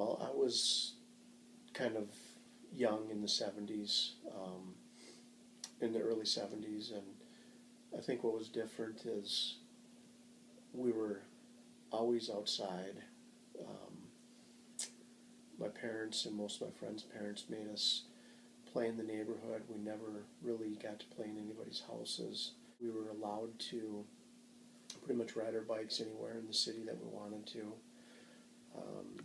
Well, I was kind of young in the 70s, in the early 70s, and I think what was different is we were always outside. Um, my parents and most of my friends' parents made us play in the neighborhood. We never really got to play in anybody's houses. We were allowed to pretty much ride our bikes anywhere in the city that we wanted to.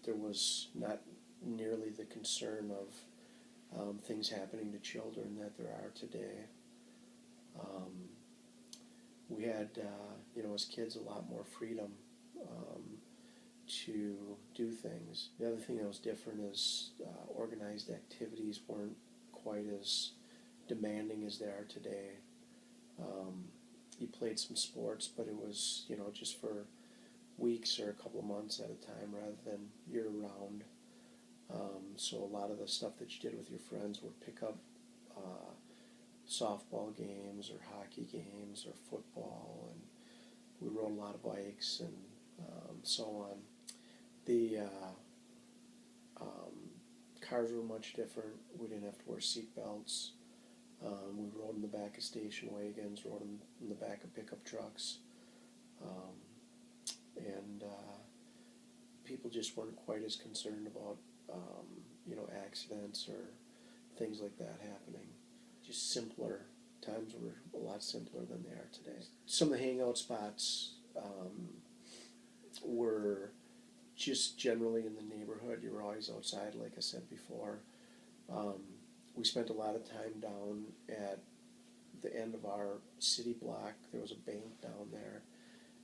There was not nearly the concern of things happening to children that there are today. Um, we had, as kids, a lot more freedom um, to do things. The other thing that was different is organized activities weren't quite as demanding as they are today. You played some sports, but it was, just for weeks or a couple of months at a time rather than year-round. So a lot of the stuff that you did with your friends would pick up softball games or hockey games or football, and we rode a lot of bikes and so on. The cars were much different. We didn't have to wear seat belts. We rode in the back of station wagons, rode in the back of pickup trucks, and people just weren't quite as concerned about accidents or things like that happening. Just simpler. Times were a lot simpler than they are today. Some of the hangout spots were just generally in the neighborhood. You were always outside, like I said before. We spent a lot of time down at the end of our city block. There was a bank down there,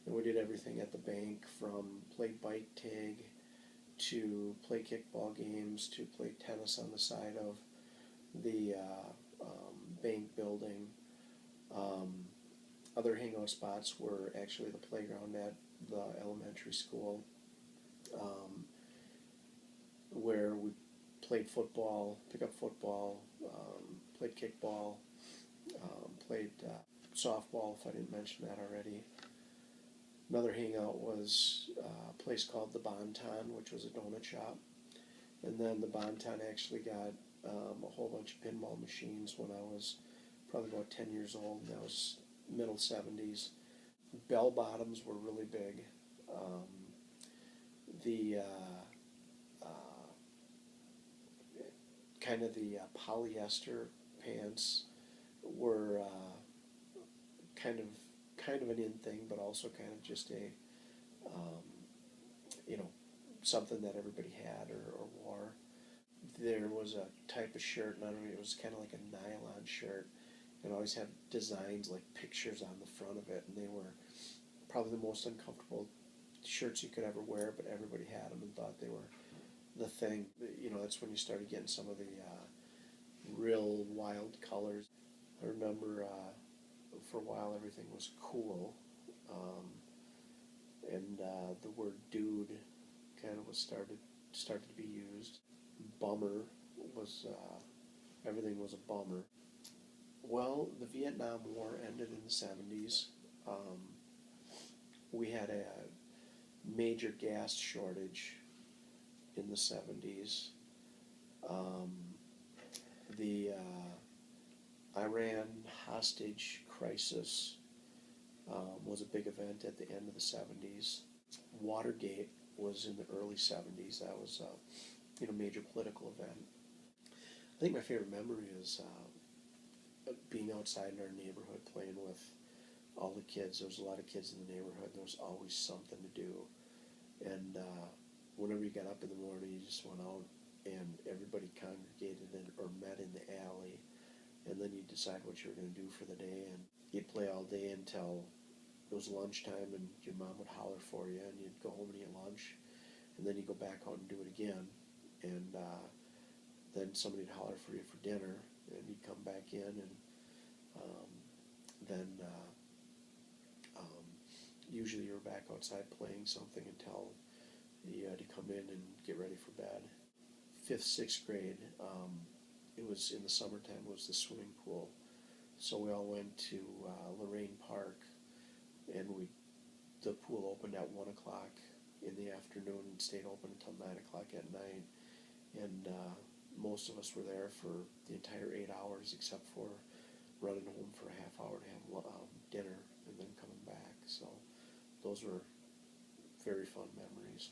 and we did everything at the bank, from play bike tag to play kickball games to play tennis on the side of the bank building. Other hangout spots were actually the playground at the elementary school, where we played football, pick up football, played kickball, played softball, if I didn't mention that already. Another hangout was a place called the Bonton, which was a donut shop. And then the Bonton actually got a whole bunch of pinball machines when I was probably about 10 years old. That was middle 70s. Bell bottoms were really big. The kind of the polyester pants were kind of an in thing, but also kind of just a something that everybody had or wore. There was a type of shirt, and I don't know, it was kind of like a nylon shirt, and always had designs like pictures on the front of it, and they were probably the most uncomfortable shirts you could ever wear, but everybody had them and thought they were the thing. That's when you started getting some of the real wild colors. I remember for a while everything was cool, and the word dude kind of started to be used. Bummer was, everything was a bummer. Well, the Vietnam War ended in the 70s. We had a major gas shortage in the 70s. The Iran hostage crisis was a big event at the end of the 70s. Watergate was in the early 70s. That was a major political event. I think my favorite memory is being outside in our neighborhood playing with all the kids. There was a lot of kids in the neighborhood. There was always something to do. And whenever you got up in the morning, you just went out and everybody congregated or met in the alley. And then you'd decide what you were going to do for the day. And you'd play all day until it was lunchtime, and your mom would holler for you, and you'd go home and eat lunch. And then you'd go back out and do it again. And then somebody would holler for you for dinner, and you'd come back in, and then usually you were back outside playing something until you had to come in and get ready for bed. 5th, 6th grade, it was in the summertime, it was the swimming pool. So we all went to Lorraine Park, and the pool opened at 1 o'clock in the afternoon and stayed open until 9 o'clock at night. And most of us were there for the entire 8 hours, except for running home for a half hour to have dinner and then coming back. So those were very fun memories.